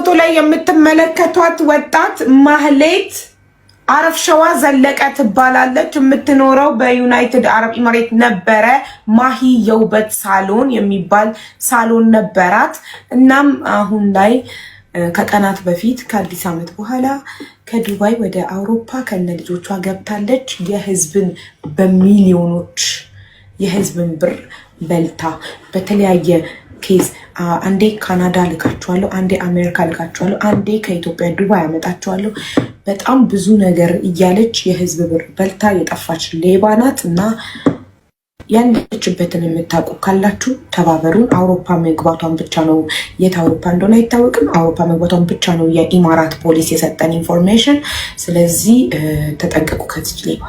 ፎቶ ላይ የምትመለከቷት ወጣት ማህሌት አረፍሸዋ ዘለቀ ትባላለች። የምትኖረው በዩናይትድ አረብ ኤሚሬት ነበረ። ማሂ የውበት ሳሎን የሚባል ሳሎን ነበራት። እናም አሁን ላይ ከቀናት በፊት ከአዲስ ዓመት በኋላ ከዱባይ ወደ አውሮፓ ከነ ልጆቿ ገብታለች። የህዝብን በሚሊዮኖች የህዝብን ብር በልታ በተለያየ ኬዝ አንዴ ካናዳ ልካቸዋለሁ፣ አንዴ አሜሪካ ልካቸዋለሁ፣ አንዴ ከኢትዮጵያ ዱባይ አመጣቸዋለሁ። በጣም ብዙ ነገር እያለች የህዝብ ብር በልታ የጠፋች ሌባ ናት እና ያለችበትን የምታውቁ ካላችሁ ተባበሩን። አውሮፓ መግባቷን ብቻ ነው፣ የት አውሮፓ እንደሆነ አይታወቅም። አውሮፓ መግባቷን ብቻ ነው የኢማራት ፖሊስ የሰጠን ኢንፎርሜሽን። ስለዚህ ተጠንቀቁ ከዚች ሌባ።